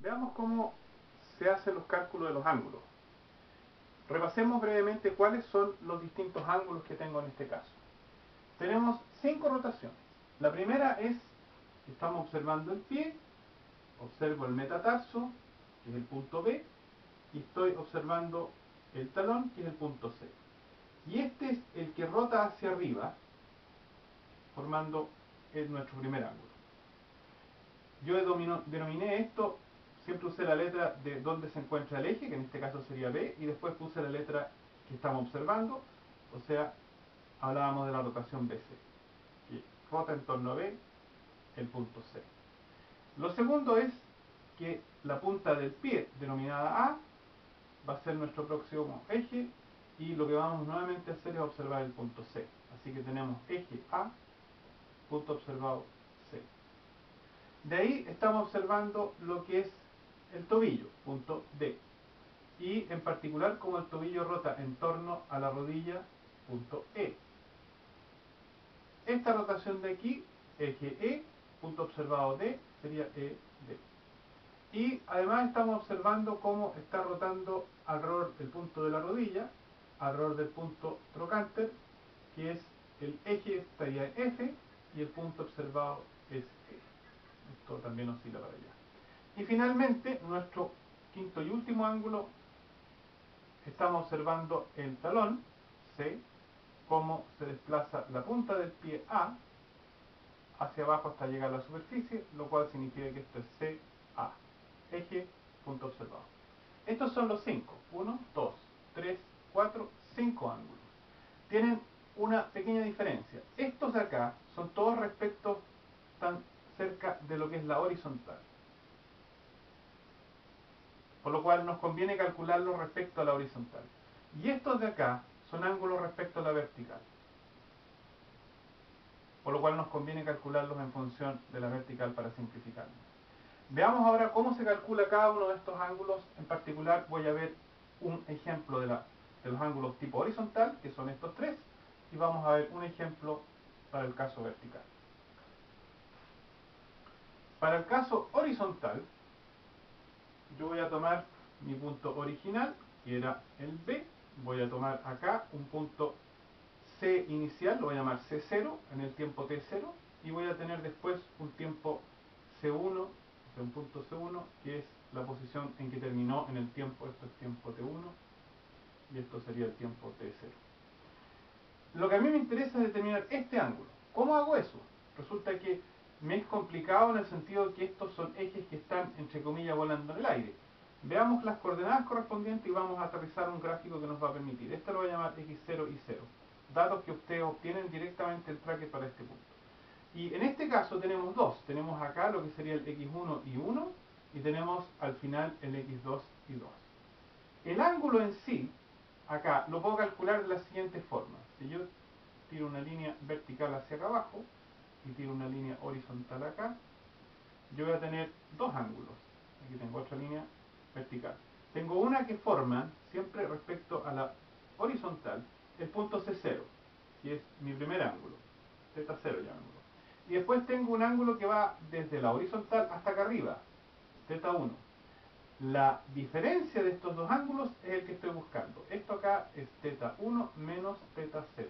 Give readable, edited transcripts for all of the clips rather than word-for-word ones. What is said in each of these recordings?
Veamos cómo se hacen los cálculos de los ángulos. Repasemos brevemente cuáles son los distintos ángulos que tengo en este caso. Tenemos 5 rotaciones. La primera es, estamos observando el pie, observo el metatarso, que es el punto B, y estoy observando el talón, que es el punto C. Y este es el que rota hacia arriba, formando nuestro primer ángulo. Yo denominé esto, siempre usé la letra de donde se encuentra el eje, que en este caso sería B, y después puse la letra que estamos observando, o sea, hablábamos de la rotación BC, que rota en torno a B, el punto C. Lo segundo es que la punta del pie, denominada A, va a ser nuestro próximo eje, y lo que vamos nuevamente a hacer es observar el punto C. Así que tenemos eje A, punto observado C. De ahí estamos observando lo que es el tobillo, punto D. Y en particular como el tobillo rota en torno a la rodilla, punto E. Esta rotación de aquí, eje E, punto observado D, sería ED. Y además estamos observando cómo está rotando alrededor del punto de la rodilla, alrededor del punto trocánter, que es el eje, estaría en F, y el punto observado es E. Esto también oscila para allá. Y finalmente, nuestro quinto y último ángulo, estamos observando el talón, C, cómo se desplaza la punta del pie A hacia abajo hasta llegar a la superficie, lo cual significa que esto es CA, eje, punto observado. Estos son los 5, 1, 2, 3, 4, 5 ángulos. Tienen una pequeña diferencia. Estos de acá son todos respecto tan cerca de lo que es la horizontal, por lo cual nos conviene calcularlos respecto a la horizontal. Y estos de acá son ángulos respecto a la vertical, por lo cual nos conviene calcularlos en función de la vertical para simplificarlo. Veamos ahora cómo se calcula cada uno de estos ángulos. En particular voy a ver un ejemplo de los ángulos tipo horizontal, que son estos tres, y vamos a ver un ejemplo para el caso vertical. Para el caso horizontal, yo voy a tomar mi punto original, que era el B, voy a tomar acá un punto C inicial, lo voy a llamar C0 en el tiempo T0, y voy a tener después un tiempo C1, o sea, un punto C1, que es la posición en que terminó en el tiempo, esto es tiempo T1, y esto sería el tiempo T0. Lo que a mí me interesa es determinar este ángulo. ¿Cómo hago eso? Resulta que me es complicado en el sentido de que estos son ejes que están, entre comillas, volando en el aire. Veamos las coordenadas correspondientes y vamos a aterrizar un gráfico que nos va a permitir. Este lo voy a llamar X0 y 0. Datos que ustedes obtienen directamente el tracker para este punto. Y en este caso tenemos dos. Tenemos acá lo que sería el X1 y 1, y tenemos al final el X2 y 2. El ángulo en sí, acá, lo puedo calcular de la siguiente forma. Si yo tiro una línea vertical hacia acá abajo y tiro una línea horizontal acá, yo voy a tener dos ángulos. Aquí tengo otra línea vertical. Tengo una que forma, siempre respecto a la horizontal, el punto C0, que es mi primer ángulo, θ0 llamémoslo. Y después tengo un ángulo que va desde la horizontal hasta acá arriba, θ1. La diferencia de estos dos ángulos es el que estoy buscando. Esto acá es θ1 menos θ0.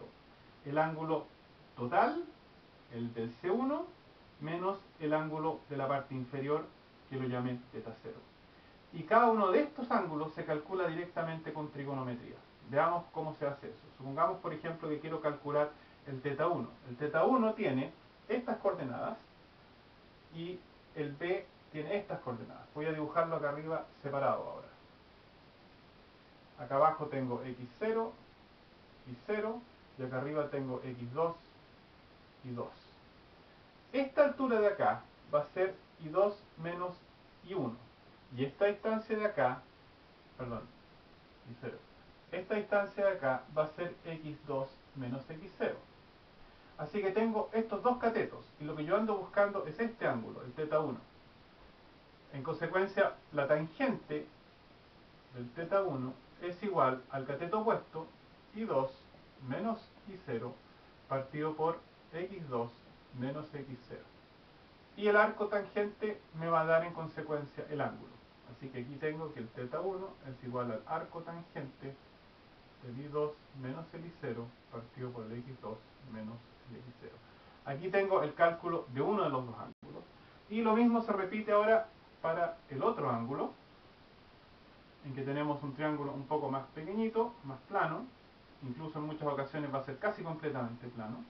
El ángulo total, el del C1, menos el ángulo de la parte inferior, que lo llamé θ0. Y cada uno de estos ángulos se calcula directamente con trigonometría. Veamos cómo se hace eso. Supongamos, por ejemplo, que quiero calcular el θ1. El θ1 tiene estas coordenadas y el B tiene estas coordenadas. Voy a dibujarlo acá arriba separado ahora. Acá abajo tengo x0 y 0, y acá arriba tengo x2 y 2. Esta altura de acá va a ser y2 menos y1. Y esta distancia de acá, perdón, y0. Esta distancia de acá va a ser x2 menos x0. Así que tengo estos dos catetos, y lo que yo ando buscando es este ángulo, el θ1. En consecuencia, la tangente del θ1 es igual al cateto opuesto, y2 menos y0, partido por x2 menos x0. Y el arco tangente me va a dar en consecuencia el ángulo. Así que aquí tengo que el θ1 es igual al arco tangente del I2 menos el I0 partido por el X2 menos el X0. Aquí tengo el cálculo de uno de los dos ángulos. Y lo mismo se repite ahora para el otro ángulo, en que tenemos un triángulo un poco más pequeñito, más plano, incluso en muchas ocasiones va a ser casi completamente plano,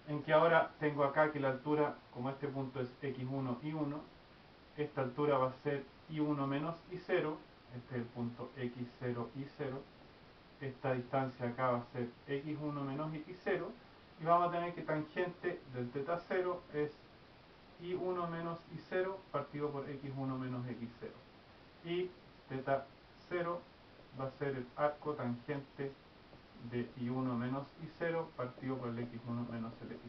en que ahora tengo acá que la altura, como este punto es x1, y1, esta altura va a ser y1 menos y0, este es el punto x0, y0, esta distancia acá va a ser x1 menos x0, y vamos a tener que tangente del θ0 es y1 menos y0 partido por x1 menos x0. Y θ0 va a ser el arco tangente de y1 menos y0 partido por el x1 menos el x0.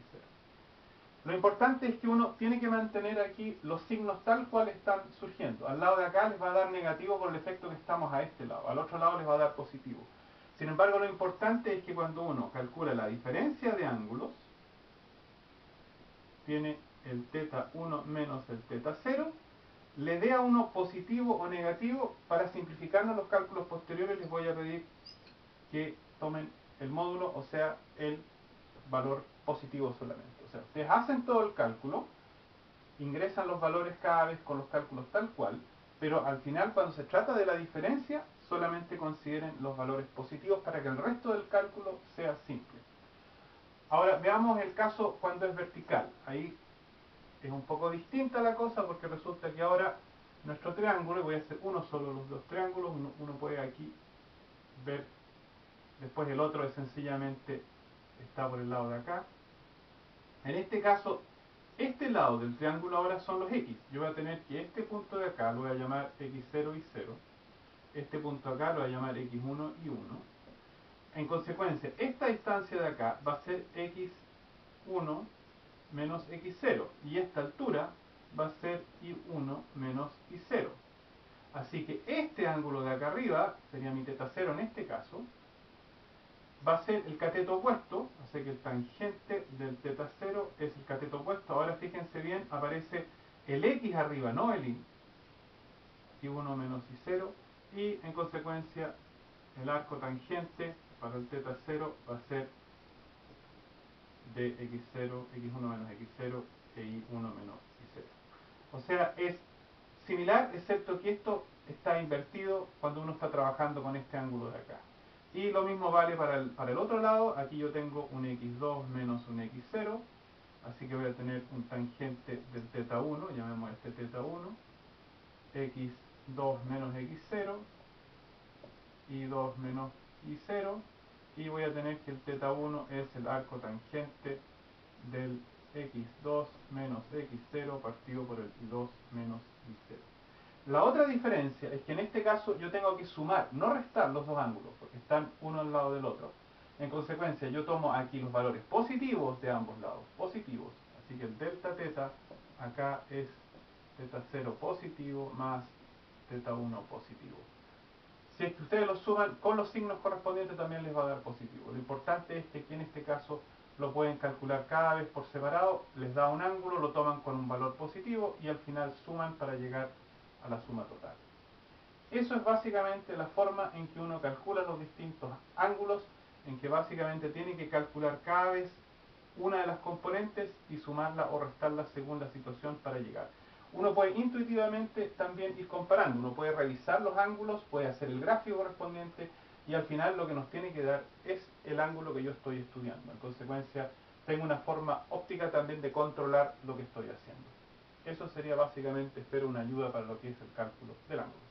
Lo importante es que uno tiene que mantener aquí los signos tal cual están surgiendo. Al lado de acá les va a dar negativo por el efecto que estamos a este lado. Al otro lado les va a dar positivo. Sin embargo, lo importante es que cuando uno calcula la diferencia de ángulos, tiene el θ1 menos el θ0, le dé a uno positivo o negativo. Para simplificarnos los cálculos posteriores les voy a pedir que tomen el módulo, o sea, el valor positivo solamente. O sea, ustedes hacen todo el cálculo, ingresan los valores cada vez con los cálculos tal cual, pero al final cuando se trata de la diferencia, solamente consideren los valores positivos para que el resto del cálculo sea simple. Ahora veamos el caso cuando es vertical. Ahí es un poco distinta la cosa porque resulta que ahora nuestro triángulo, y voy a hacer uno solo de los dos triángulos, uno puede aquí ver, después el otro es sencillamente está por el lado de acá. En este caso, este lado del triángulo ahora son los X. Yo voy a tener que este punto de acá lo voy a llamar X0 y 0. Este punto acá lo voy a llamar X1 y 1. En consecuencia, esta distancia de acá va a ser X1 menos X0. Y esta altura va a ser Y1 menos Y0. Así que este ángulo de acá arriba, sería mi θ0 en este caso, va a ser el cateto opuesto, así que el tangente del θ0 es el cateto opuesto. Ahora fíjense bien, aparece el X arriba, no el Y, y1 menos y0, y en consecuencia el arco tangente para el θ0 va a ser de x0, x1 menos x0 e y1 menos y0. O sea, es similar, excepto que esto está invertido cuando uno está trabajando con este ángulo de acá. Y lo mismo vale para el otro lado. Aquí yo tengo un x2 menos un x0, así que voy a tener un tangente del θ1, llamemos este θ1, x2 menos x0, y2 menos y0, y voy a tener que el θ1 es el arco tangente del x2 menos x0 partido por el y2 menos y0. La otra diferencia es que en este caso yo tengo que sumar, no restar los dos ángulos, porque están uno al lado del otro. En consecuencia, yo tomo aquí los valores positivos de ambos lados, positivos. Así que el delta θ acá es θ0 positivo más θ1 positivo. Si es que ustedes lo suman con los signos correspondientes, también les va a dar positivo. Lo importante es que aquí en este caso lo pueden calcular cada vez por separado, les da un ángulo, lo toman con un valor positivo y al final suman para llegar a la suma total. Eso es básicamente la forma en que uno calcula los distintos ángulos, en que básicamente tiene que calcular cada vez una de las componentes y sumarla o restarla según la situación para llegar. Uno puede intuitivamente también ir comparando, uno puede revisar los ángulos, puede hacer el gráfico correspondiente y al final lo que nos tiene que dar es el ángulo que yo estoy estudiando. En consecuencia, tengo una forma óptica también de controlar lo que estoy haciendo. Eso sería básicamente, espero, una ayuda para lo que es el cálculo del ángulo.